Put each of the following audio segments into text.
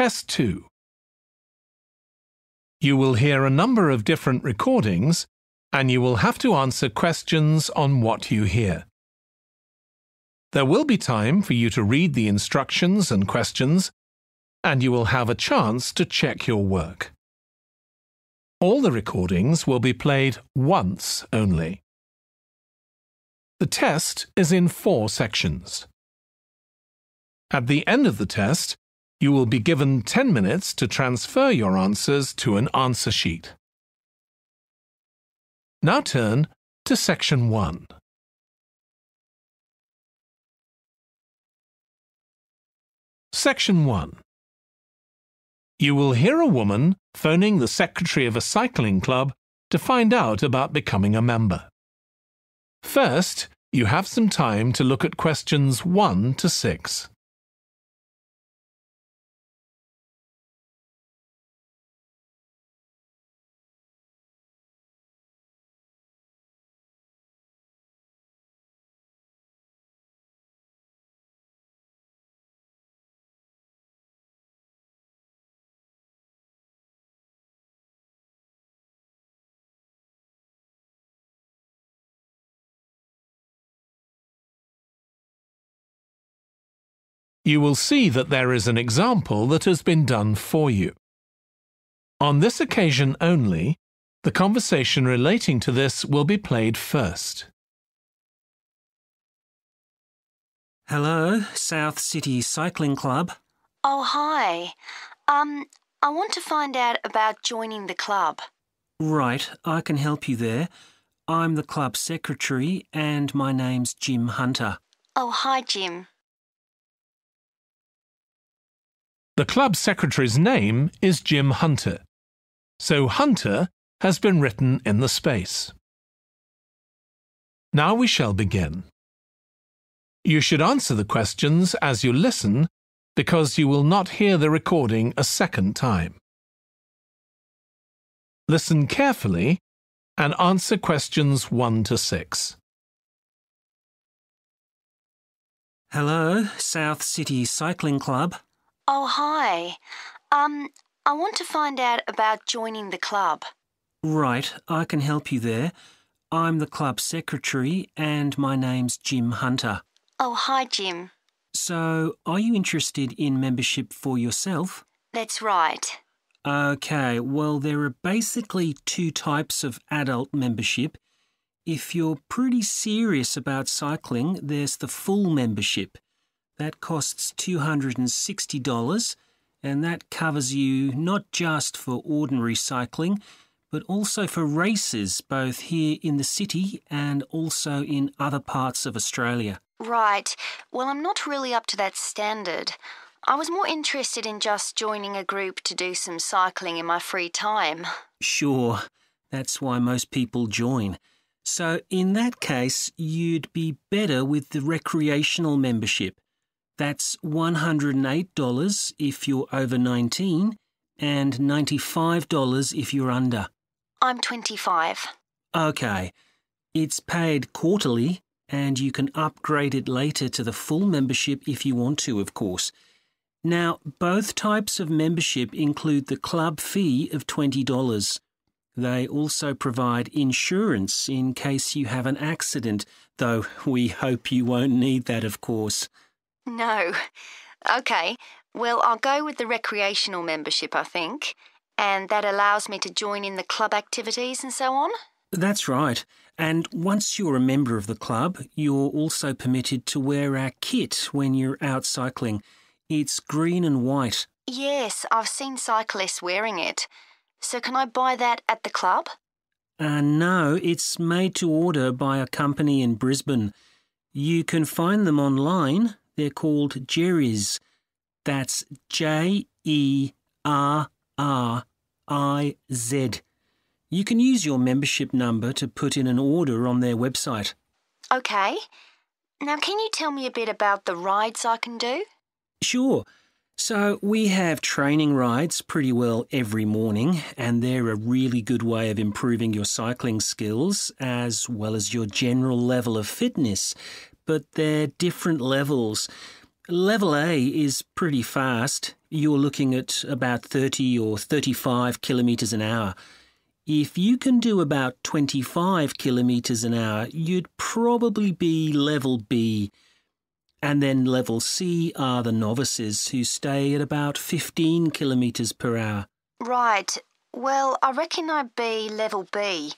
Test 2. You will hear a number of different recordings and you will have to answer questions on what you hear. There will be time for you to read the instructions and questions, and you will have a chance to check your work. All the recordings will be played once only. The test is in 4 sections. At the end of the test, you will be given 10 minutes to transfer your answers to an answer sheet. Now turn to Section 1. Section 1. You will hear a woman phoning the secretary of a cycling club to find out about becoming a member. First, you have some time to look at questions 1 to 6. You will see that there is an example that has been done for you. On this occasion only, the conversation relating to this will be played first. Hello, South City Cycling Club. Oh, hi. I want to find out about joining the club. Right, I can help you there. I'm the club secretary and my name's Jim Hunter. Oh, hi, Jim. The club secretary's name is Jim Hunter, so Hunter has been written in the space. Now we shall begin. You should answer the questions as you listen because you will not hear the recording a second time. Listen carefully and answer questions 1 to 6. Hello, South City Cycling Club. Oh, hi. I want to find out about joining the club. Right, I can help you there. I'm the club secretary and my name's Jim Hunter. Oh, hi, Jim. So, are you interested in membership for yourself? That's right. OK, well, there are basically 2 types of adult membership. If you're pretty serious about cycling, there's the full membership. That costs $260, and that covers you not just for ordinary cycling, but also for races both here in the city and also in other parts of Australia. Right. Well, I'm not really up to that standard. I was more interested in just joining a group to do some cycling in my free time. Sure, that's why most people join. So in that case, you'd be better with the recreational membership. That's $108 if you're over 19 and $95 if you're under. I'm 25. OK. It's paid quarterly and you can upgrade it later to the full membership if you want to, of course. Now, both types of membership include the club fee of $20. They also provide insurance in case you have an accident, though we hope you won't need that, of course. No. OK, well, I'll go with the recreational membership, I think, and that allows me to join in the club activities and so on? That's right. And once you're a member of the club, you're also permitted to wear our kit when you're out cycling. It's green and white. Yes, I've seen cyclists wearing it. So can I buy that at the club? No, it's made to order by a company in Brisbane. You can find them online. They're called Jerry's. That's Jerriz. You can use your membership number to put in an order on their website. OK. Now, can you tell me a bit about the rides I can do? Sure. So we have training rides pretty well every morning, and they're a really good way of improving your cycling skills as well as your general level of fitness. But they're different levels. Level A is pretty fast. You're looking at about 30 or 35 kilometres an hour. If you can do about 25 kilometres an hour, you'd probably be level B. And then level C are the novices who stay at about 15 kilometres per hour. Right. Well, I reckon I'd be level B.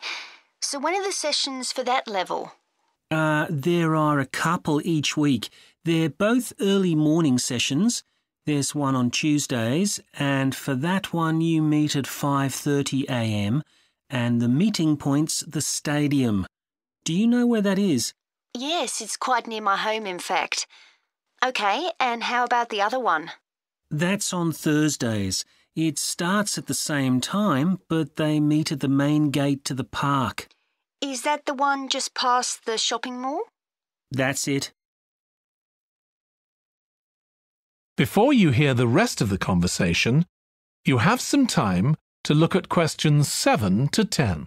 So when are the sessions for that level? There are a couple each week. They're both early morning sessions. There's one on Tuesdays, and for that one you meet at 5:30 a.m, and the meeting point's the stadium. Do you know where that is? Yes, it's quite near my home, in fact. OK, and how about the other one? That's on Thursdays. It starts at the same time, but they meet at the main gate to the park. Is that the one just past the shopping mall? That's it. Before you hear the rest of the conversation, you have some time to look at questions 7 to 10.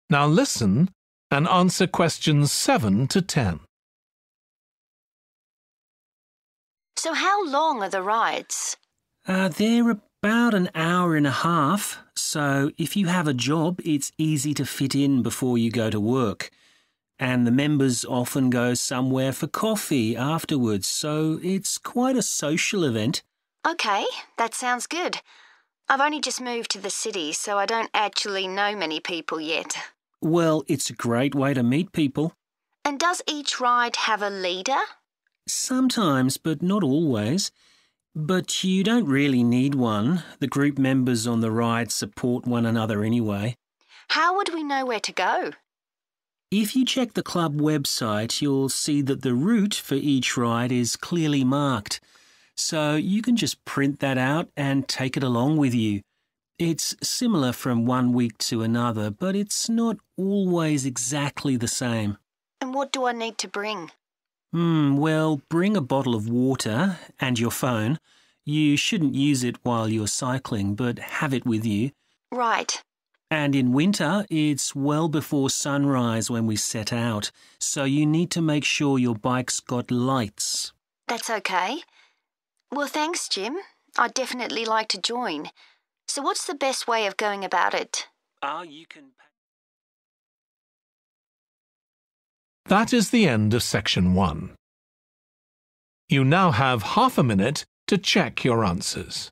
Now listen and answer questions 7 to 10. So how long are the rides? They're about an hour and a half, so if you have a job, it's easy to fit in before you go to work. And the members often go somewhere for coffee afterwards, so it's quite a social event. OK, that sounds good. I've only just moved to the city, so I don't actually know many people yet. Well, it's a great way to meet people. And does each ride have a leader? Sometimes, but not always. But you don't really need one. The group members on the ride support one another anyway. How would we know where to go? If you check the club website, you'll see that the route for each ride is clearly marked. So you can just print that out and take it along with you. It's similar from one week to another, but it's not always exactly the same. And what do I need to bring? Well, bring a bottle of water and your phone. You shouldn't use it while you're cycling, but have it with you. Right. And in winter, it's well before sunrise when we set out, so you need to make sure your bike's got lights. That's OK. Well, thanks, Jim. I'd definitely like to join. So what's the best way of going about it? That is the end of section 1. You now have half a minute to check your answers.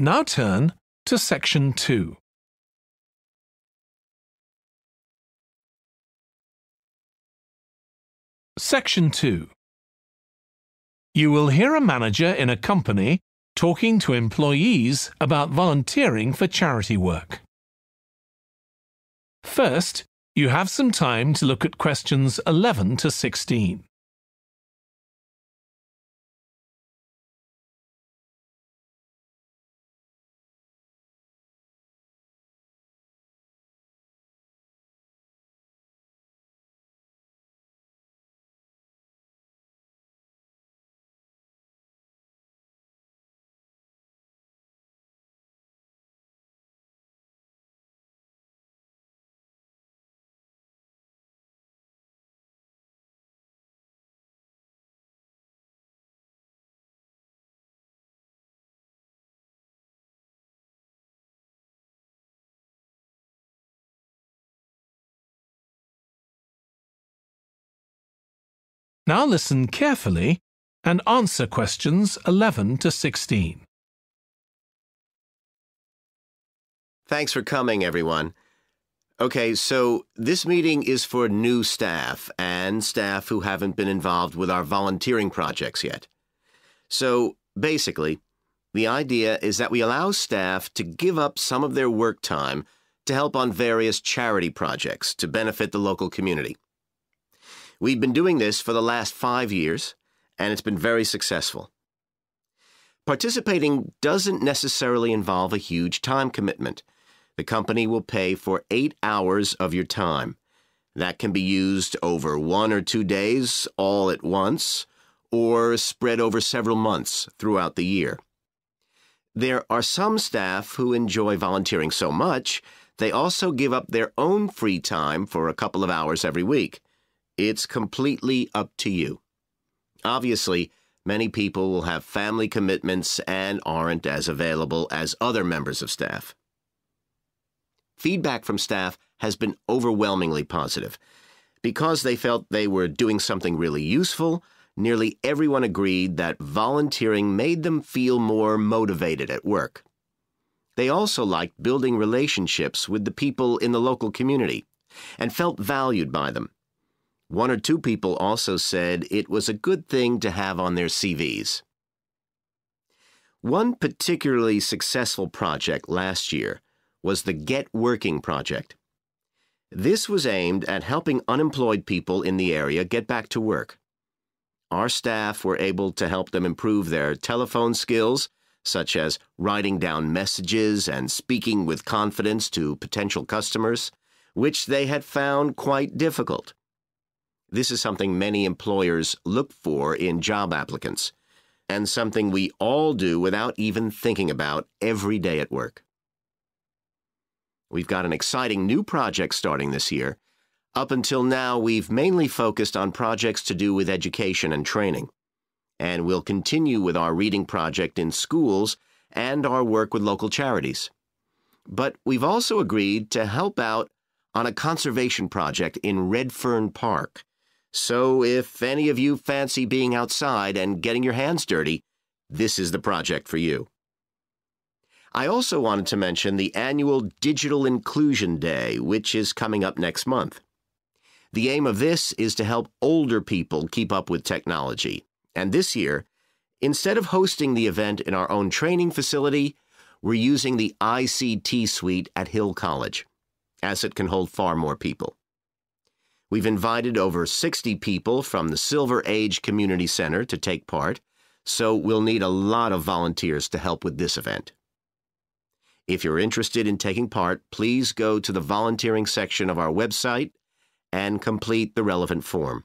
Now turn to section 2. Section 2. You will hear a manager in a company talking to employees about volunteering for charity work. First, you have some time to look at questions 11 to 16. Now listen carefully and answer questions 11 to 16. Thanks for coming, everyone. Okay, so this meeting is for new staff and staff who haven't been involved with our volunteering projects yet. So basically, the idea is that we allow staff to give up some of their work time to help on various charity projects to benefit the local community. We've been doing this for the last 5 years, and it's been very successful. Participating doesn't necessarily involve a huge time commitment. The company will pay for 8 hours of your time. That can be used over 1 or 2 days all at once, or spread over several months throughout the year. There are some staff who enjoy volunteering so much, they also give up their own free time for a couple of hours every week. It's completely up to you. Obviously, many people will have family commitments and aren't as available as other members of staff. Feedback from staff has been overwhelmingly positive. Because they felt they were doing something really useful, nearly everyone agreed that volunteering made them feel more motivated at work. They also liked building relationships with the people in the local community and felt valued by them. 1 or 2 people also said it was a good thing to have on their CVs. One particularly successful project last year was the Get Working project. This was aimed at helping unemployed people in the area get back to work. Our staff were able to help them improve their telephone skills, such as writing down messages and speaking with confidence to potential customers, which they had found quite difficult. This is something many employers look for in job applicants, and something we all do without even thinking about every day at work. We've got an exciting new project starting this year. Up until now, we've mainly focused on projects to do with education and training. And we'll continue with our reading project in schools and our work with local charities. But we've also agreed to help out on a conservation project in Redfern Park. So if any of you fancy being outside and getting your hands dirty, this is the project for you. I also wanted to mention the annual Digital Inclusion Day, which is coming up next month. The aim of this is to help older people keep up with technology. And this year, instead of hosting the event in our own training facility, we're using the ICT suite at Hill College, as it can hold far more people. We've invited over 60 people from the Silver Age Community Center to take part, so we'll need a lot of volunteers to help with this event. If you're interested in taking part, please go to the volunteering section of our website and complete the relevant form.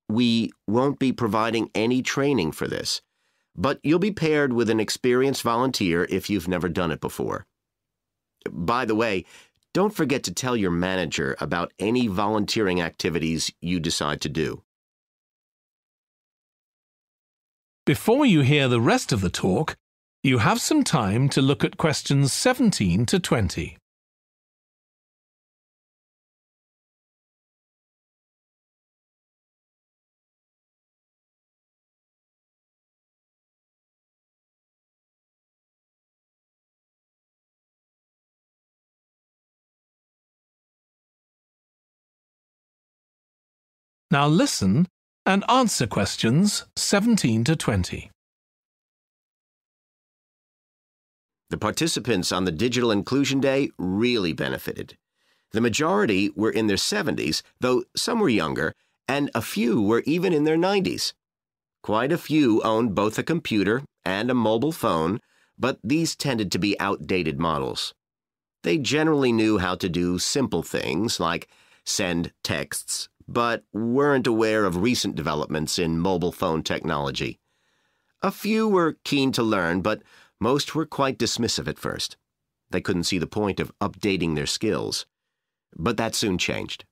We won't be providing any training for this, but you'll be paired with an experienced volunteer if you've never done it before. By the way, don't forget to tell your manager about any volunteering activities you decide to do. Before you hear the rest of the talk, you have some time to look at questions 17 to 20. Now listen and answer questions 17 to 20. The participants on the Digital Inclusion Day really benefited. The majority were in their 70s, though some were younger, and a few were even in their 90s. Quite a few owned both a computer and a mobile phone, but these tended to be outdated models. They generally knew how to do simple things like send texts, but weren't aware of recent developments in mobile phone technology. A few were keen to learn, but most were quite dismissive at first. They couldn't see the point of updating their skills. But that soon changed.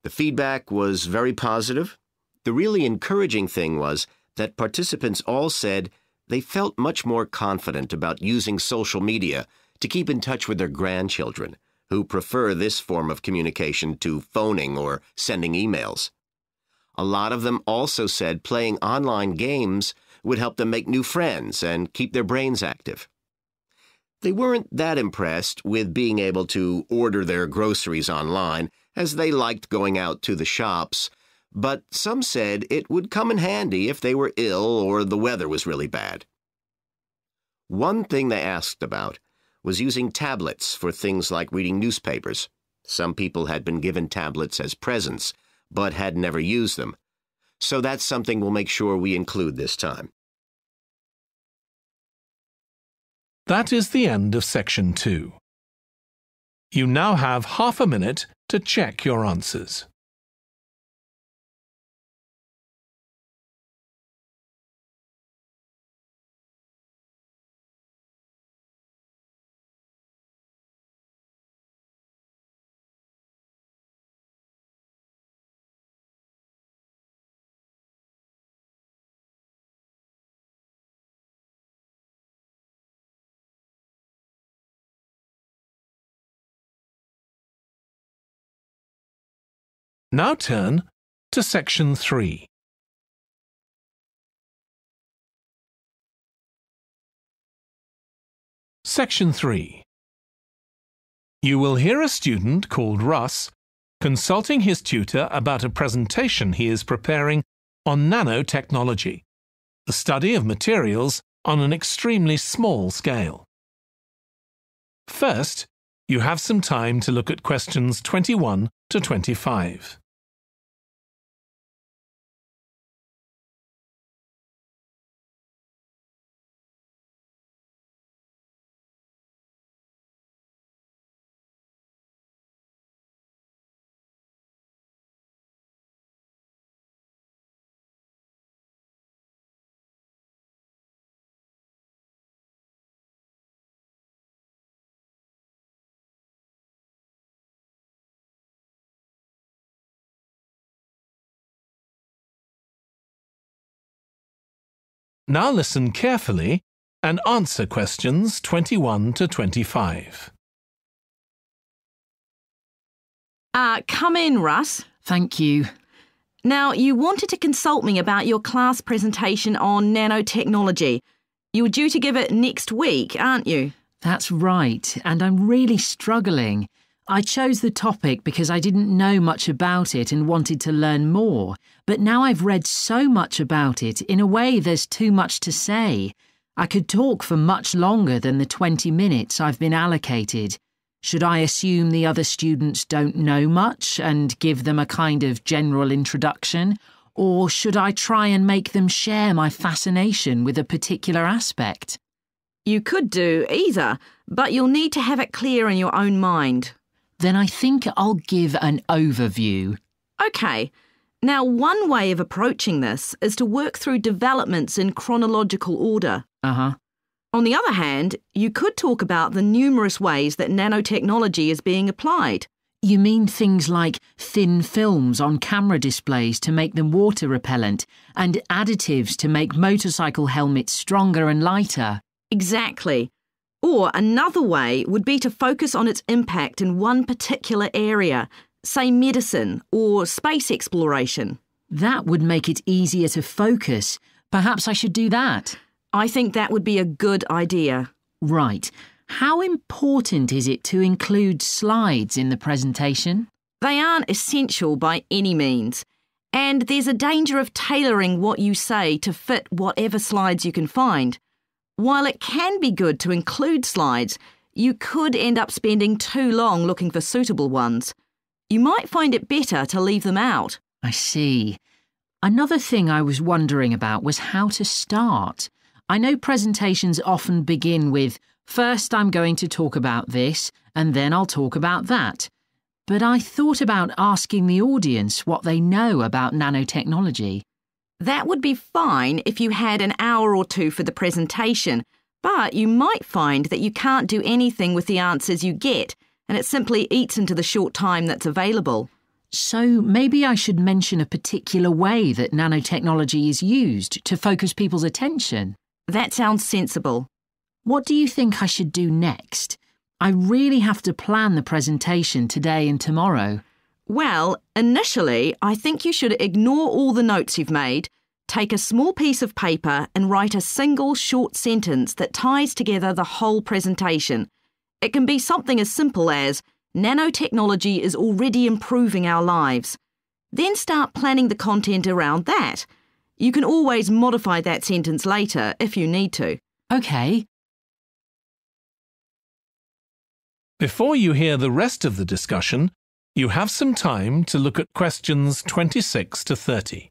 The feedback was very positive. The really encouraging thing was that participants all said they felt much more confident about using social media to keep in touch with their grandchildren, who prefer this form of communication to phoning or sending emails. A lot of them also said playing online games would help them make new friends and keep their brains active. They weren't that impressed with being able to order their groceries online, as they liked going out to the shops, but some said it would come in handy if they were ill or the weather was really bad. One thing they asked about was using tablets for things like reading newspapers. Some people had been given tablets as presents, but had never used them. So that's something we'll make sure we include this time. That is the end of Section 2. You now have half a minute to check your answers. Now turn to Section 3. Section 3. You will hear a student called Russ consulting his tutor about a presentation he is preparing on nanotechnology, the study of materials on an extremely small scale. First, you have some time to look at questions 21 to 25. Now listen carefully and answer questions 21 to 25. Come in, Russ. Thank you. Now, you wanted to consult me about your class presentation on nanotechnology. You were due to give it next week, aren't you? That's right, and I'm really struggling. I chose the topic because I didn't know much about it and wanted to learn more, but now I've read so much about it, in a way there's too much to say. I could talk for much longer than the 20 minutes I've been allocated. Should I assume the other students don't know much and give them a kind of general introduction, or should I try and make them share my fascination with a particular aspect? You could do either, but you'll need to have it clear in your own mind. Then I think I'll give an overview. OK. Now, one way of approaching this is to work through developments in chronological order. On the other hand, you could talk about the numerous ways that nanotechnology is being applied. You mean things like thin films on camera displays to make them water repellent and additives to make motorcycle helmets stronger and lighter? Exactly. Or another way would be to focus on its impact in one particular area, say medicine or space exploration. That would make it easier to focus. Perhaps I should do that. I think that would be a good idea. Right. How important is it to include slides in the presentation? They aren't essential by any means, and there's a danger of tailoring what you say to fit whatever slides you can find. While it can be good to include slides, you could end up spending too long looking for suitable ones. You might find it better to leave them out. I see. Another thing I was wondering about was how to start. I know presentations often begin with, first I'm going to talk about this, and then I'll talk about that. But I thought about asking the audience what they know about nanotechnology. That would be fine if you had an hour or two for the presentation, but you might find that you can't do anything with the answers you get, and it simply eats into the short time that's available. So maybe I should mention a particular way that nanotechnology is used to focus people's attention. That sounds sensible. What do you think I should do next? I really have to plan the presentation today and tomorrow. Well, initially, I think you should ignore all the notes you've made, take a small piece of paper and write a single short sentence that ties together the whole presentation. It can be something as simple as, nanotechnology is already improving our lives. Then start planning the content around that. You can always modify that sentence later if you need to. OK. Before you hear the rest of the discussion, you have some time to look at questions 26 to 30.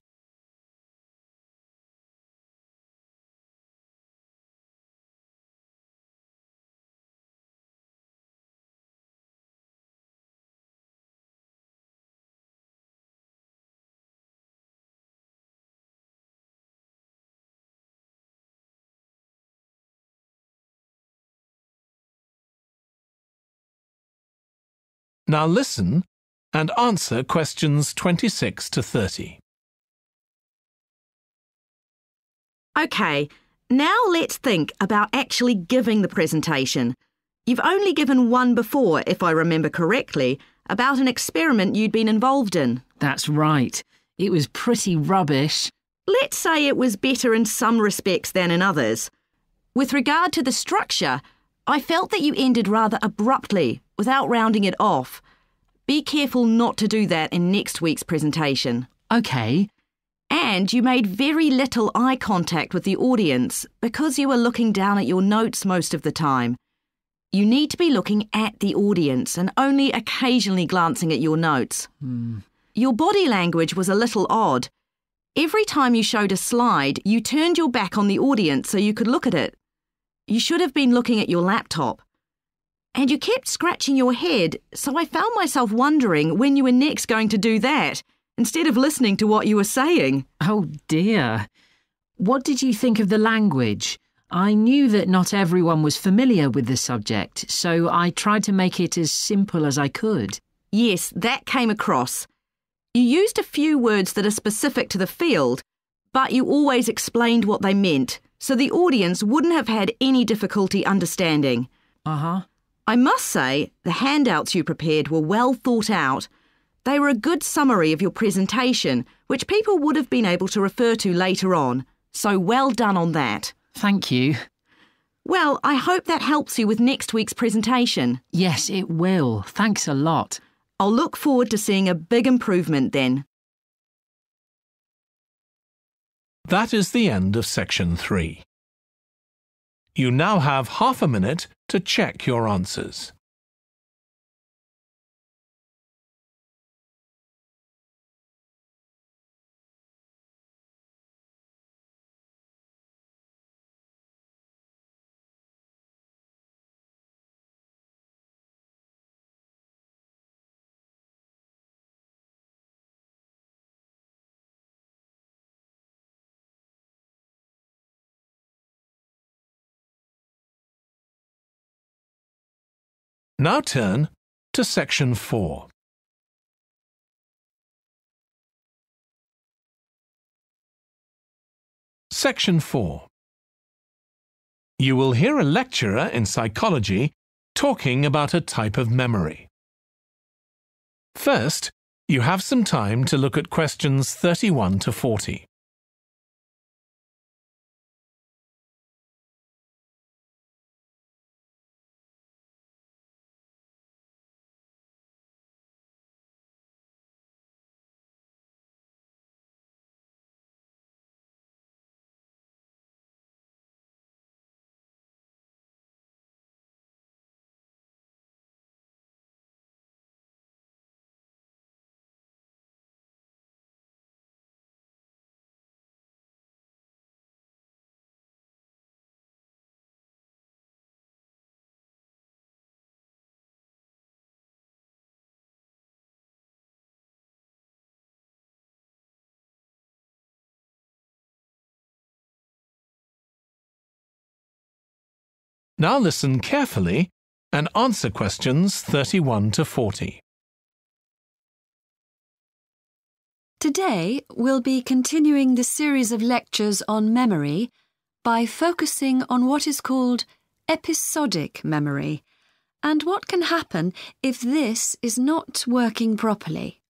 Now listen and answer questions 26 to 30. OK, now let's think about actually giving the presentation. You've only given one before, if I remember correctly, about an experiment you'd been involved in. That's right. It was pretty rubbish. Let's say it was better in some respects than in others. With regard to the structure, I felt that you ended rather abruptly, without rounding it off. Be careful not to do that in next week's presentation. OK. And you made very little eye contact with the audience because you were looking down at your notes most of the time. You need to be looking at the audience and only occasionally glancing at your notes. Your body language was a little odd. Every time you showed a slide, you turned your back on the audience so you could look at it. You should have been looking at your laptop. And you kept scratching your head, so I found myself wondering when you were next going to do that, instead of listening to what you were saying. Oh dear. What did you think of the language? I knew that not everyone was familiar with the subject, so I tried to make it as simple as I could. Yes, that came across. You used a few words that are specific to the field, but you always explained what they meant, so the audience wouldn't have had any difficulty understanding. I must say, the handouts you prepared were well thought out. They were a good summary of your presentation, which people would have been able to refer to later on, so well done on that. Thank you. Well, I hope that helps you with next week's presentation. Yes, it will. Thanks a lot. I'll look forward to seeing a big improvement then. That is the end of section 3. You now have half a minute to check your answers. Now turn to section 4. Section 4. You will hear a lecturer in psychology talking about a type of memory. First, you have some time to look at questions 31 to 40. Now listen carefully and answer questions 31 to 40. Today, we'll be continuing the series of lectures on memory by focusing on what is called episodic memory and what can happen if this is not working properly.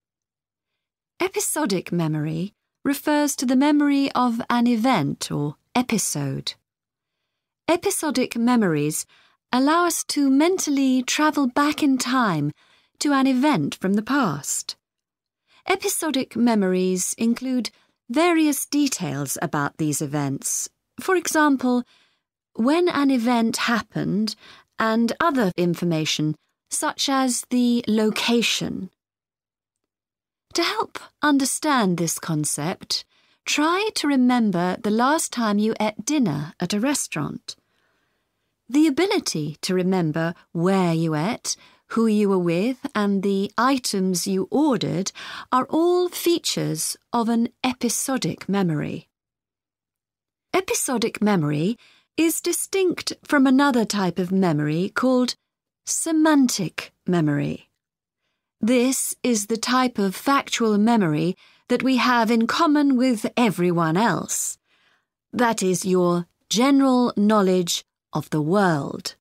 Episodic memory refers to the memory of an event or episode. Episodic memories allow us to mentally travel back in time to an event from the past. Episodic memories include various details about these events. For example, when an event happened and other information such as the location. To help understand this concept, try to remember the last time you ate dinner at a restaurant. The ability to remember where you ate, who you were with, and the items you ordered are all features of an episodic memory. Episodic memory is distinct from another type of memory called semantic memory. This is the type of factual memory that we have in common with everyone else. That is your general knowledge of the world.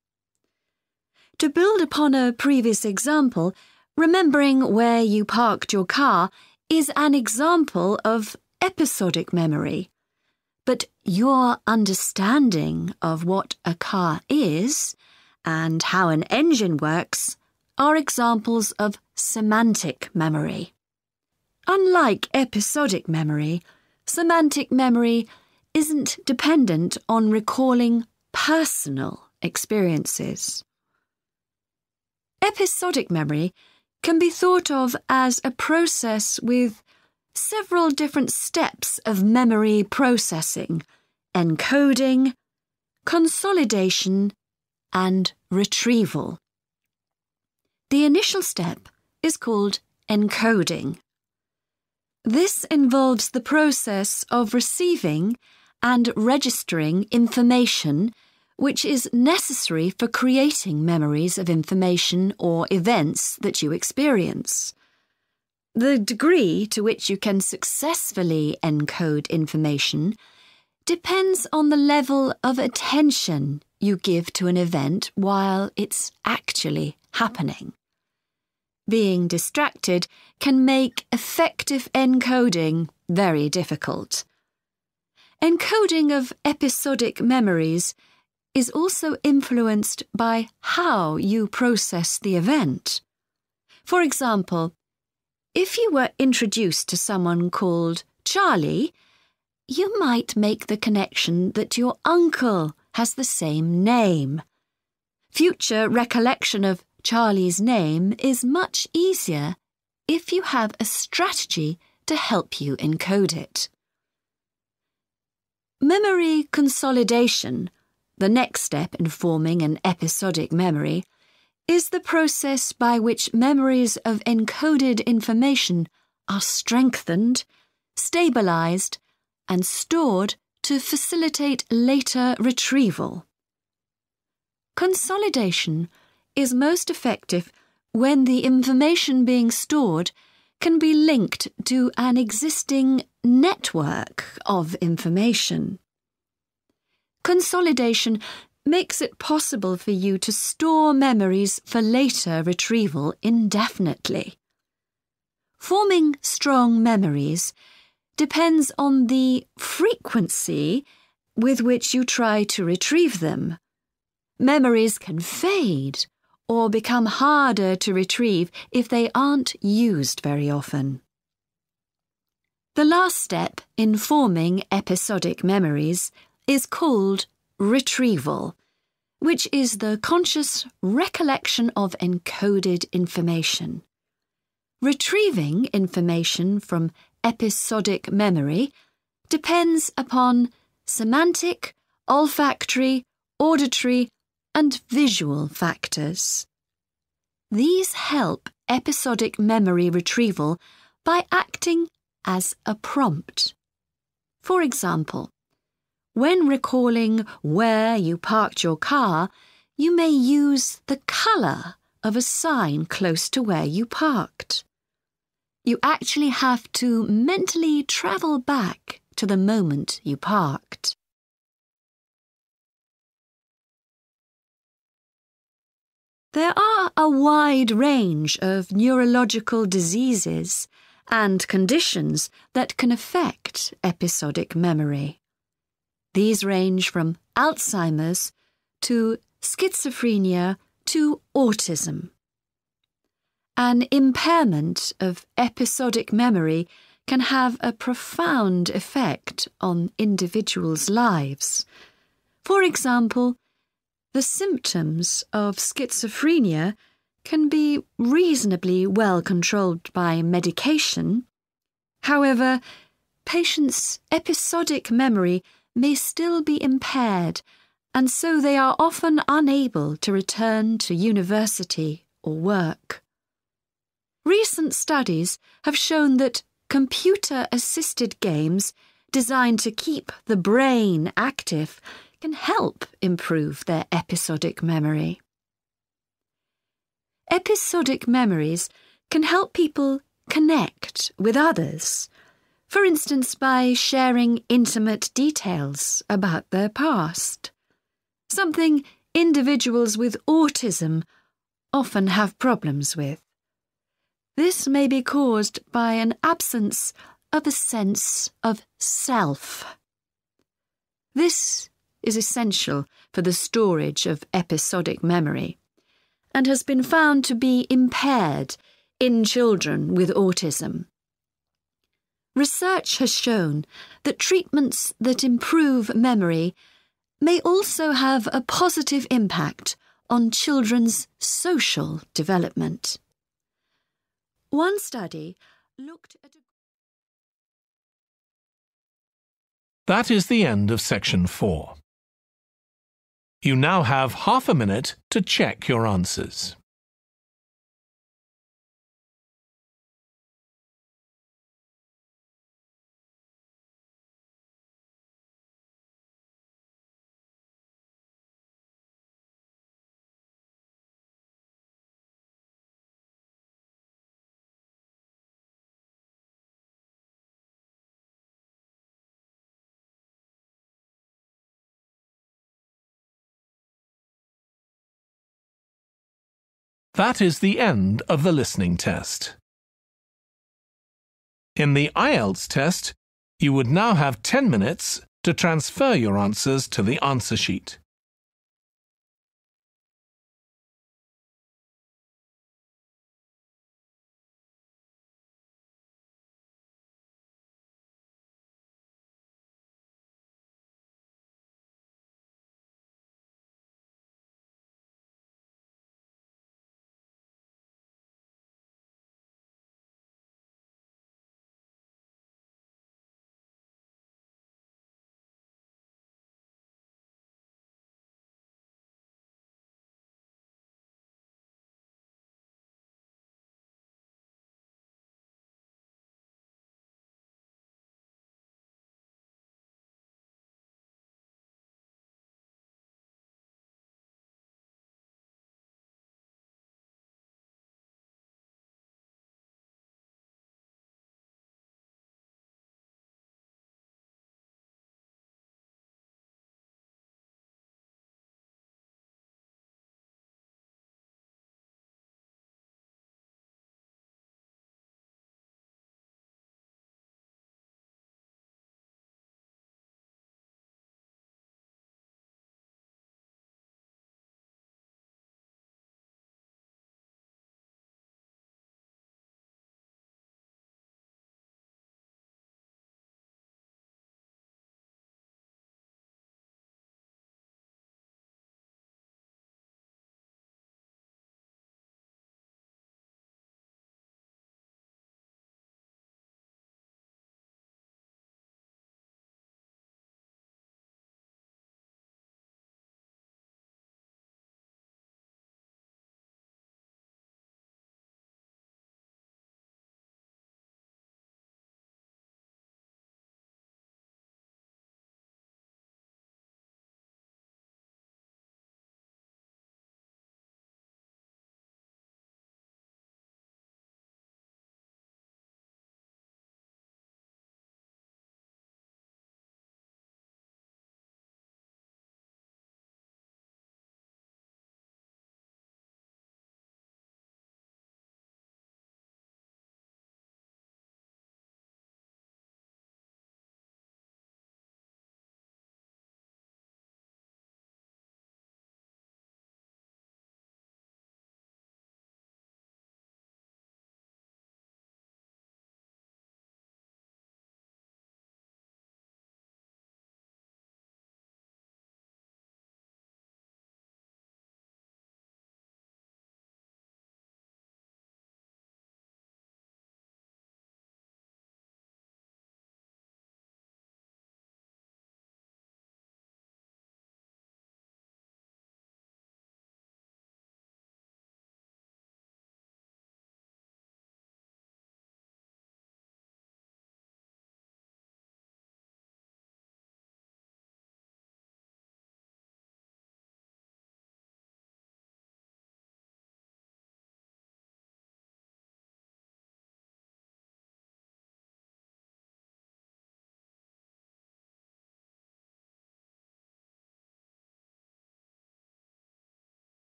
To build upon a previous example, remembering where you parked your car is an example of episodic memory. But your understanding of what a car is and how an engine works are examples of semantic memory. Unlike episodic memory, semantic memory isn't dependent on recalling personal experiences. Episodic memory can be thought of as a process with several different steps of memory processing, encoding, consolidation, and retrieval. The initial step is called encoding. This involves the process of receiving and registering information which is necessary for creating memories of information or events that you experience. The degree to which you can successfully encode information depends on the level of attention you give to an event while it's actually happening. Being distracted can make effective encoding very difficult. Encoding of episodic memories is also influenced by how you process the event. For example, if you were introduced to someone called Charlie, you might make the connection that your uncle has the same name. Future recollection of Charlie's name is much easier if you have a strategy to help you encode it. Memory consolidation, the next step in forming an episodic memory, is the process by which memories of encoded information are strengthened, stabilized, and stored to facilitate later retrieval. Consolidation is most effective when the information being stored can be linked to an existing network of information. Consolidation makes it possible for you to store memories for later retrieval indefinitely. Forming strong memories depends on the frequency with which you try to retrieve them. Memories can fade or become harder to retrieve if they aren't used very often. The last step in forming episodic memories is called retrieval, which is the conscious recollection of encoded information. Retrieving information from episodic memory depends upon semantic, olfactory, auditory, and visual factors. These help episodic memory retrieval by acting as a prompt. For example, when recalling where you parked your car, you may use the colour of a sign close to where you parked. You actually have to mentally travel back to the moment you parked. There are a wide range of neurological diseases and conditions that can affect episodic memory. These range from Alzheimer's to schizophrenia to autism. An impairment of episodic memory can have a profound effect on individuals' lives. For example, the symptoms of schizophrenia can be reasonably well controlled by medication. However, patients' episodic memory may still be impaired, and so they are often unable to return to university or work. Recent studies have shown that computer-assisted games designed to keep the brain active can help improve their episodic memory. Episodic memories can help people connect with others, for instance by sharing intimate details about their past, something individuals with autism often have problems with. This may be caused by an absence of a sense of self. This is essential for the storage of episodic memory and has been found to be impaired in children with autism. Research has shown that treatments that improve memory may also have a positive impact on children's social development. One study looked at That is the end of section 4. You now have half a minute to check your answers. That is the end of the listening test. In the IELTS test, you would now have 10 minutes to transfer your answers to the answer sheet.